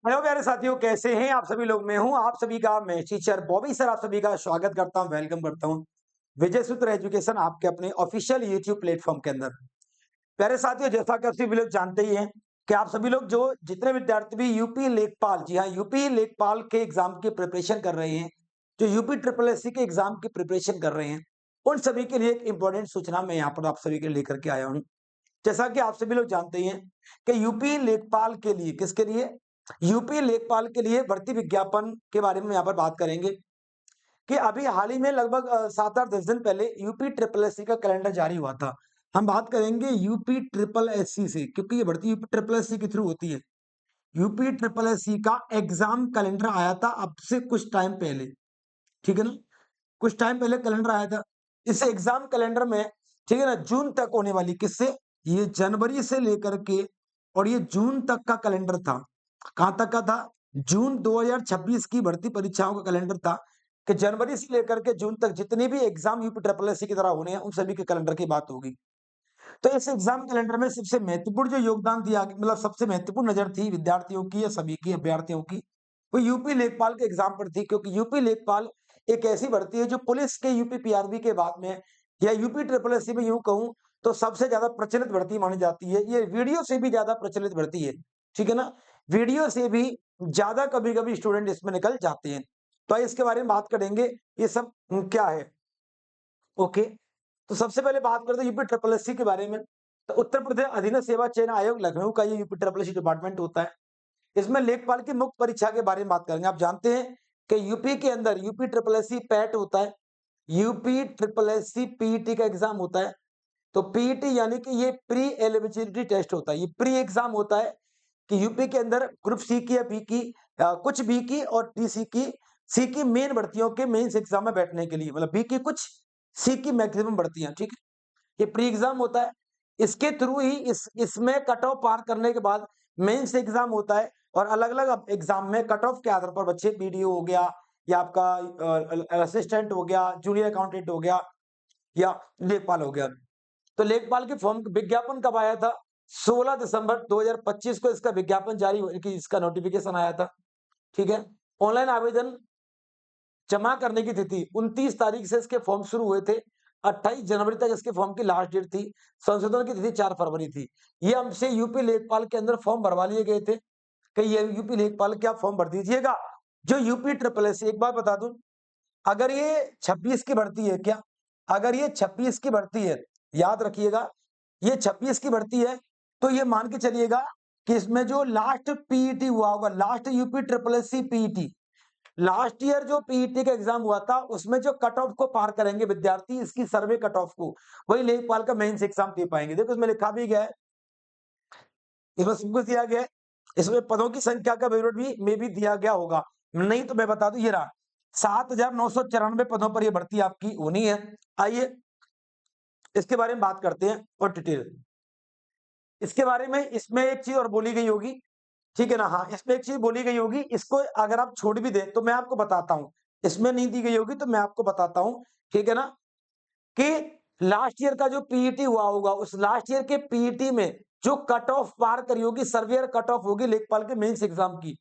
Hello प्यारे साथियों, कैसे हैं आप सभी लोग। मैं हूं आप सभी का मैं टीचर बॉबी सर, आप सभी का स्वागत करता हूं, वेलकम करता हूं विजय सूत्र एजुकेशन आपके अपने ऑफिशियल यूट्यूब प्लेटफॉर्म के अंदर। प्यारे साथियों, जैसा कि आप सभी लोग जानते ही हैं कि आप सभी लोग जो जितने विद्यार्थी भी यूपी लेखपाल, जी हाँ, यूपी लेखपाल के एग्जाम की प्रिपरेशन कर रहे हैं, जो यूपी ट्रिपल एस सी के एग्जाम की प्रिपरेशन कर रहे हैं, उन सभी के लिए एक इंपॉर्टेंट सूचना मैं यहाँ पर आप सभी के लिए लेकर के आया हूँ। जैसा कि आप सभी लोग जानते ही हैं कि यूपी लेखपाल के लिए, किसके लिए, यूपी लेखपाल के लिए भर्ती विज्ञापन के बारे में यहाँ पर बात करेंगे कि अभी हाल ही में लगभग 7-8 10 दिन पहले यूपी ट्रिपल एससी का कैलेंडर जारी हुआ था। हम बात करेंगे यूपी ट्रिपल एससी से, क्योंकि ये भर्ती यूपी ट्रिपल एससी के थ्रू होती है। यूपी ट्रिपल एससी का एग्जाम कैलेंडर आया था अब से कुछ टाइम पहले, ठीक है ना। कुछ टाइम पहले कैलेंडर आया था। इस एग्जाम कैलेंडर में, ठीक है ना, जून तक होने वाली, किससे, ये जनवरी से लेकर के और ये जून तक का कैलेंडर था। कहां तक का था? जून 2026 की भर्ती परीक्षाओं का कैलेंडर था कि जनवरी से लेकर के जून तक जितनी भी एग्जाम यूपी ट्रिपल एससी की तरह होने हैं, उन सभी के कैलेंडर की बात होगी। तो इस एग्जाम कैलेंडर में सबसे महत्वपूर्ण जो योगदान दिया, मतलब सबसे महत्वपूर्ण नजर थी विद्यार्थियों की या सभी की अभ्यर्थियों की, वो यूपी लेखपाल के एग्जाम पर थी, क्योंकि यूपी लेखपाल एक ऐसी भर्ती है जो पुलिस के यूपी पीआरबी के बाद में या यूपी ट्रिपल एससी में यूं कहूं तो सबसे ज्यादा प्रचलित भर्ती मानी जाती है। ये वीडियो से भी ज्यादा प्रचलित भर्ती है, ठीक है ना। वीडियो से भी ज्यादा कभी कभी स्टूडेंट इसमें निकल जाते हैं। तो आइए इसके बारे में बात करेंगे, ये सब क्या है। ओके, तो सबसे पहले बात करते हैं यूपी ट्रिपल एससी के बारे में। तो उत्तर प्रदेश अधीनस्थ सेवा चयन आयोग लखनऊ का ये यूपी ट्रिपल एससी डिपार्टमेंट होता है। इसमें लेखपाल की मुख्य परीक्षा के बारे में बात करेंगे। आप जानते हैं कि यूपी के अंदर यूपी ट्रिपल एससी पैट होता है, यूपी ट्रिपल एससी पीईटी का एग्जाम होता है। तो पीईटी यानी कि ये प्री एलिजिबिलिटी टेस्ट होता है, ये प्री एग्जाम होता है कि यूपी के अंदर ग्रुप सी की या बी की, कुछ बी की और डी सी की मेन भर्तियों के मेंस एग्जाम में बैठने के लिए, मतलब बी की कुछ, सी की मैक्सिमम भर्तियां, ठीक है। ये प्री एग्जाम होता है। इसके थ्रू ही इसमें कट ऑफ पार करने के बाद मेंस एग्जाम होता है, और अलग अलग एग्जाम में कट ऑफ के आधार पर बच्चे बीडीओ हो गया या आपका असिस्टेंट हो गया, जूनियर अकाउंटेंट हो गया या लेखपाल हो गया। तो लेखपाल के फॉर्म विज्ञापन कब आया था? 16 दिसंबर 2025 को इसका विज्ञापन जारी कि इसका नोटिफिकेशन आया था, ठीक है। ऑनलाइन आवेदन जमा करने की तिथि 29 तारीख से इसके फॉर्म शुरू हुए थे। 28 जनवरी तक इसके फॉर्म की लास्ट डेट थी। संशोधन की तिथि 4 फरवरी थी। ये हमसे यूपी लेखपाल के अंदर फॉर्म भरवा लिए गए थे कि ये यूपी लेखपाल के आप फॉर्म भर दीजिएगा। जो यूपी ट्रिपल एस, एक बात बता दूं, अगर ये 26 की भर्ती है क्या, अगर ये 26 की भर्ती है, याद रखिएगा, ये 26 की भर्ती है, तो ये मान के चलिएगा कि इसमें जो लास्ट पीईटी हुआ होगा, last UP triple S C PET, last year जो पीईटी का एग्जाम हुआ था, उसमें जो कट ऑफ को पार करेंगे विद्यार्थी, इसकी सर्वे कट ऑफ को, वही लेखपाल का मेंस एग्जाम दे पाएंगे। देखो इसमें लिखा भी गया है, इसमें सब कुछ दिया गया है। इसमें पदों की संख्या का विवरण भी में भी दिया गया होगा, नहीं तो मैं बता दूं, ये रहा 7,994 पदों पर यह भर्ती आपकी होनी है। आइए इसके बारे में बात करते हैं और डिटेल इसके बारे में। इसमें एक चीज और बोली गई होगी, ठीक है ना, हाँ, इसमें एक चीज बोली गई होगी, इसको अगर आप छोड़ भी दें तो मैं आपको बताता हूं, इसमें नहीं दी गई होगी तो मैं आपको बताता हूं, ठीक है ना, कि लास्ट ईयर का जो पीईटी हुआ होगा, उस लास्ट ईयर के पीईटी में जो कट ऑफ पार करी होगी, सर्वियर कट ऑफ होगी लेखपाल के मेंस एग्जाम की,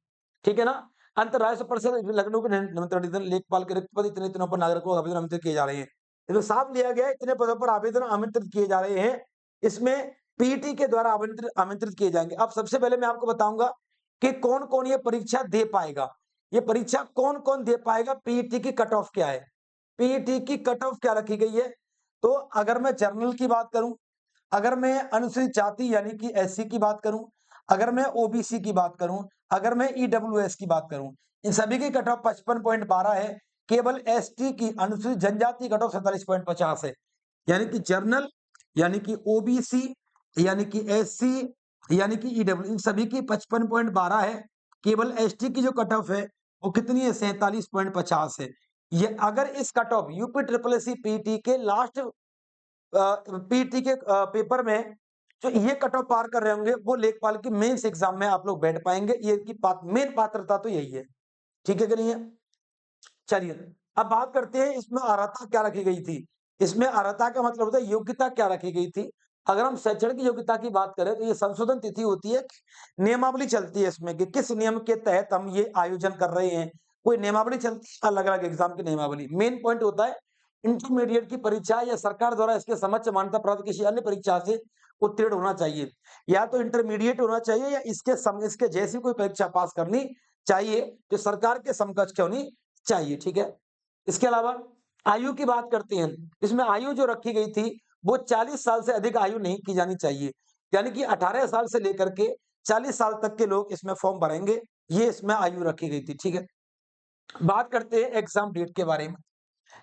ठीक है ना। अंतर्राष्ट्रीय परिषद लखनऊ के निमंत्रण लेखपाल के रिक्त पद इतने इतने पर नागरिकों को आवेदन आमंत्रित किए जा रहे हैं। इसमें साफ लिया गया है इतने पदों पर आवेदन आमंत्रित किए जा रहे हैं। इसमें पीईटी के द्वारा आमंत्रित आमंत्रित किए जाएंगे। अब सबसे पहले मैं आपको बताऊंगा कि कौन कौन ये परीक्षा दे पाएगा। ये परीक्षा कौन कौन दे पाएगा, पीईटी की कट ऑफ क्या है, पीईटी की कट ऑफ क्या रखी गई है। तो अगर मैं जर्नल की बात करूं, अगर मैं अनुसूचित जाति यानी कि एससी की बात करूं, अगर मैं ओबीसी की बात करूं, अगर मैं ईडब्ल्यूएस की बात करूं, इन सभी की कट ऑफ 55.12 है। केवल एसटी की, अनुसूचित जनजाति, कट ऑफ 47.50 है। यानी कि जर्नल, यानी कि ओबीसी, यानी कि एससी, यानी कि ईडब्ल्यू, इन सभी की 55.12 है। केवल एसटी की जो कट ऑफ है वो कितनी है, 47.50 है। ये अगर इस cut off UP triple S C PT के लास्ट पीटी के पेपर में जो ये कट ऑफ पार कर रहे होंगे, वो लेखपाल की मेंस एग्जाम में आप लोग बैठ पाएंगे। ये की मेन पात्रता तो यही है, ठीक है कि नहीं है। चलिए अब बात करते हैं इसमें अर्हता क्या रखी गई थी। इसमें अर्हता का मतलब होता है योग्यता क्या रखी गई थी। अगर हम शैक्षणिक योग्यता की बात करें तो ये संशोधन तिथि होती है, नियमावली चलती है इसमें कि किस नियम के तहत हम ये आयोजन कर रहे हैं। कोई नियमावली चलती है, अलग-अलग एग्जाम की नियमावली। मेन पॉइंट होता है इंटरमीडिएट की परीक्षा या सरकार द्वारा इसके समक्ष मान्यता प्राप्त किसी अन्य परीक्षा से उत्तीर्ण होना चाहिए। या तो इंटरमीडिएट होना चाहिए या इसके जैसी कोई परीक्षा पास करनी चाहिए जो सरकार के समकक्ष होनी चाहिए, ठीक है? इसके अलावा आयु की बात करते हैं। इसमें आयु जो रखी गई थी वो 40 साल से अधिक आयु नहीं की जानी चाहिए। यानी कि 18 साल से लेकर के 40 साल तक के लोग इसमें फॉर्म भरेंगे, ये इसमें आयु रखी गई थी, ठीक है? बात करते हैं एग्ज़ाम डेट के बारे में,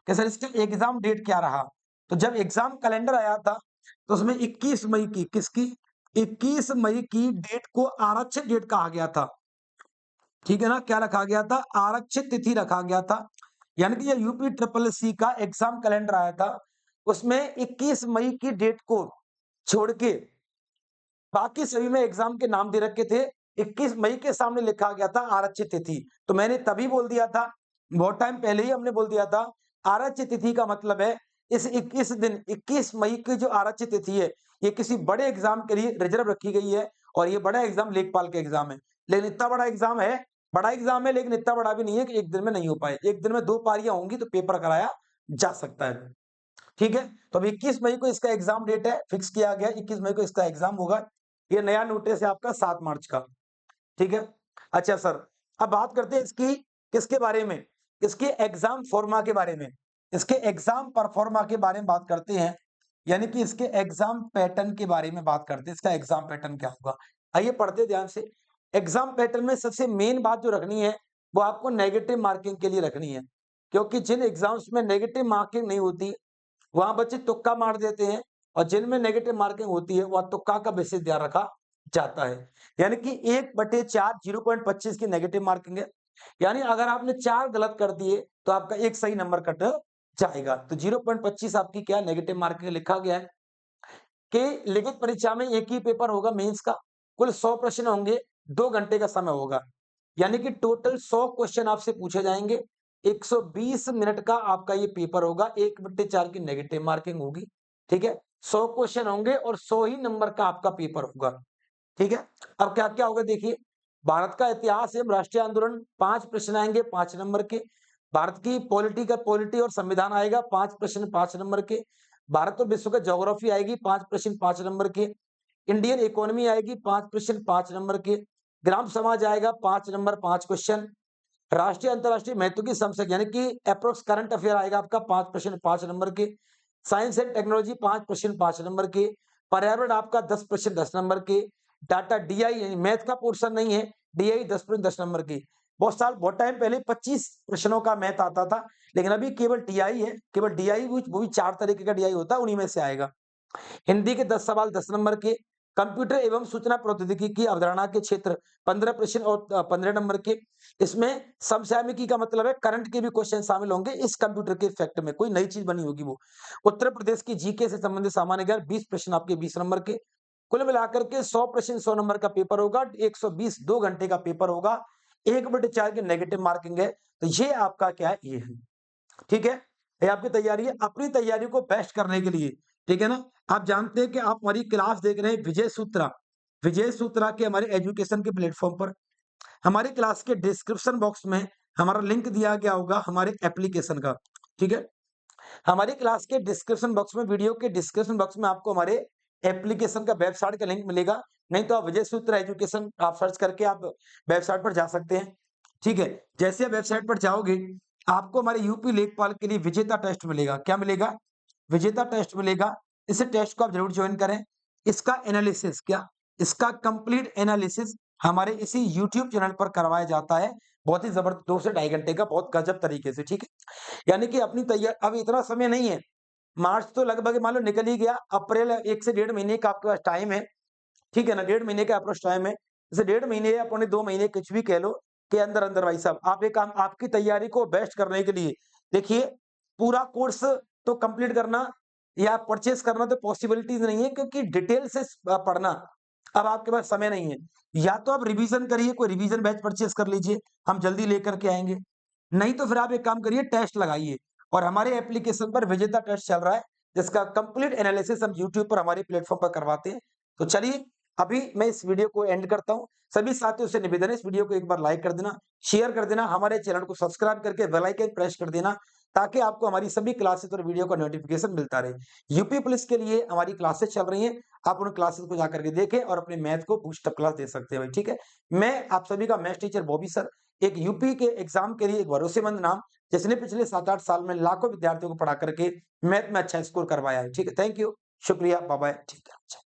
कि सर इसका एग्ज़ाम डेट क्या रहा? तो जब एग्ज़ाम कैलेंडर आया था, तो उसमें 21 मई की किसकी? 21 मई की डेट को आरक्षित डेट कहा गया था, ठीक है ना? क्या रखा गया था? आरक्षित तिथि रखा गया था। यानी कि ये यूपी ट्रिपल सी का एग्ज़ाम कैलेंडर आया था, उसमें 21 मई की डेट को छोड़ के बाकी सभी में एग्जाम के नाम दे रखे थे। 21 मई के सामने लिखा गया था आरक्षित तिथि। तो मैंने तभी बोल दिया था, बहुत टाइम पहले ही हमने बोल दिया था, आरक्षित तिथि का मतलब है इस 21 दिन 21 मई की जो आरक्षित तिथि है, ये किसी बड़े एग्जाम के लिए रिजर्व रखी गई है और ये बड़ा एग्जाम लेखपाल का एग्जाम है। लेकिन इतना बड़ा एग्जाम है लेकिन इतना बड़ा भी नहीं है कि एक दिन में नहीं हो पाए। एक दिन में 2 पारियां होंगी तो पेपर कराया जा सकता है। ठीक है? तो अब 21 मई को इसका एग्ज़ाम डेट है, फिक्स किया गया 21 मई को इसका एग्ज़ाम होगा। ये नया नोटिस है आपका 7 मार्च का, ठीक है? अच्छा सर, अब बात करते हैं इसकी किसके बारे में? इसके एग्ज़ाम फ़ॉर्मा के बारे में। इसके एग्ज़ाम परफ़ॉर्मा के बारे में बात करते हैं, यानी कि इसके एग्ज़ाम पैटर्न के बारे में बात करते हैं, इसका एग्ज़ाम पैटर्न क्या होगा? आइए पढ़ते हैं ध्यान से। एग्ज़ाम पैटर्न में सबसे मेन बात जो रखनी है, वो आपको नेगेटिव मार्किंग के लिए रखनी है, क्योंकि जिन एग्ज़ाम्स में नेगेटिव मार्किंग नहीं होती वहाँ बच्चे तुक्का मार देते हैं और जिनमें नेगेटिव मार्किंग होती है, वहाँ तुक्का का विशेष ध्यान रखा जाता है। यानी कि 1/4 0.25 की नेगेटिव मार्किंग है। यानी अगर आपने 4 गलत कर दिए, तो आपका 1 सही नंबर कट जाएगा। तो 0.25 आपकी क्या नेगेटिव मार्किंग लिखा गया है कि लिखित परीक्षा में एक ही पेपर होगा मेंस का, कुल 100 प्रश्न होंगे, 2 घंटे का समय होगा। यानी कि टोटल 100 क्वेश्चन आपसे पूछे जाएँगे, 120 मिनट का आपका ये पेपर होगा, 1/4 की नेगेटिव मार्किंग होगी, ठीक है? 100 क्वेश्चन होंगे और 100 ही नंबर का आपका पेपर होगा, ठीक है? अब क्या-क्या होगा देखिए, भारत का इतिहास एवं राष्ट्रीय आंदोलन 5 प्रश्न आएँगे 5 नंबर के, भारत की पॉलिटी और संविधान आएगा 5 प्रश्न 5 नंबर के, भारत और विश्व का ज्योग्राफी आएगी 5 प्रश्न 5 नंबर के, इंडियन इकोनॉमी आएगी 5 प्रश्न 5 नंबर के, ग्राम समाज आएगा 5 नंबर 5 क्वेश्चन, राष्ट्रीय अंतरराष्ट्रीय महत्व की समस्या यानी कि अप्रोक्स करंट अफेयर आएगा आपका 5 प्रश्न 5 नंबर के, साइंस एंड टेक्नोलॉजी 5 प्रश्न 5 नंबर के, पर्यावरण आपका 10 प्रश्न 10 नंबर के, डाटा डीआई यानी मैथ का पोर्शन नहीं है, डीआई 10 प्रश्न 10 नंबर की। बहुत टाइम पहले 25 प्रश्नों का मैथ आता था, लेकिन अभी केवल डीआई है, केवल डीआई वो भी 4 तरीके का डीआई होता है, उन्हीं में से आएगा। हिंदी के 10 सवाल 10 नंबर के, कंप्यूटर एवं सूचना प्रौद्योगिकी की अवधारणा के क्षेत्र 15 प्रश्न और 15 नंबर के। इसमें समसामयिकी का मतलब है करंट के भी क्वेश्चन शामिल होंगे इस कंप्यूटर के फैक्ट में, कोई नई चीज बनी होगी वो। उत्तर प्रदेश की जीके से संबंधित सामान्य ज्ञान 20 प्रश्न आपके 20 नंबर के। कुल मिलाकर के 100 प्रश्न 100 नंबर का पेपर होगा, 120 2 घंटे का पेपर होगा, 1/4 की नेगेटिव मार्किंग है। तो ये आपका क्या है? ये है। ठीक है? ये आपकी तैयारी है। अपनी तैयारी को बेस्ट करने के लिए, ठीक है ना? आप जानते हैं कि आप हमारी क्लास देख रहे हैं विजय सूत्रा। विजय सूत्रा के हमारे एजुकेशन के प्लेटफ़ॉर्म पर हमारी क्लास के डिस्क्रिप्शन बॉक्स में हमारा लिंक दिया गया होगा हमारे एप्लीकेशन का, ठीक है? हमारी क्लास के डिस्क्रिप्शन बॉक्स में वीडियो के डिस्क्रिप्शन बॉक्स में आपको हमारे एप्लीकेशन का वेबसाइट का लिंक मिलेगा। नहीं तो आप विजय सूत्रा एजुकेशन आप सर्च करके आप वेबसाइट पर जा सकते हैं। ठीक है? जैसे आप वेबसाइट पर जाओगे, आपको हमारे यूपी लेखपाल के लिए विजेता टेस्ट मिलेगा। क्या मिलेगा? विजेता टेस्ट मिलेगा। इस टेस्ट को आप ज़रूर जॉइन करें। इसका एनालिसिस क्या? इसका कंप्लीट एनालिसिस हमारे इसी यूट्यूब चैनल पर करवाया जाता है। बहुत ही ज़बरदस्त 2 से ढाई घंटे का बहुत गज़ब तरीके से, ठीक है? यानी कि अपनी अब इतना समय नहीं है। मार्च तो लगभग मान लो निकल ही गया, अप्रैल 1 से डेढ़ महीने का आपके पास टाइम है, ठीक है ना? डेढ़ महीने का अप्रोक्स टाइम है। जैसे डेढ़ महीने या पौने 2 महीने कुछ भी कह लो के अंदर-अंदर भाई साहब आप एक काम आपकी तैयारी को बेस्ट करने के लिए देखिए पूरा कोर्स तो कंप्लीट करना या परचेज़ करना तो पॉसिबिलिटीज़ नहीं है क्योंकि डिटेल से पढ़ना अब आपके पास समय नहीं है। या तो आप रिवीज़न करिए, कोई रिवीज़न बैच परचेज़ कर लीजिए, हम जल्दी लेकर के आएँगे। नहीं तो फिर आप एक काम करिए टेस्ट लगाइए और हमारे एप्लीकेशन पर विजेता टेस्ट चल रहा है। जिसका कंप्लीट एनालिसिस हम यूट्यूब पर हमारे प्लेटफॉर्म पर करवाते हैं। तो चलिए अभी मैं इस वीडियो को एंड करता हूँ। सभी साथियों से निवेदन है इस वीडियो को एक बार लाइक कर देना, शेयर कर देना, हमारे चैनल को सब्सक्राइब करके बेल आइकन प्रेस कर देना ताकि आपको हमारी सभी क्लासेस और वीडियो का नोटिफिकेशन मिलता रहे। यूपी पुलिस के लिए हमारी क्लासेस चल रही हैं, आप उन क्लासेस को जाकर के देखें और अपने मैथ को बूस्टअप क्लास दे सकते हैं भाई, ठीक है। मैं आप सभी का मैथ्स टीचर बॉबी सर, एक यूपी के एग्जाम के लिए एक भरोसेमंद नाम, जिसने पिछले 7-8 साल में लाखों विद्यार्थियों को पढ़ा करके मैथ में अच्छा स्कोर करवाया है, ठीक है। थैंक यू, शुक्रिया, बाय बाय, ठीक है।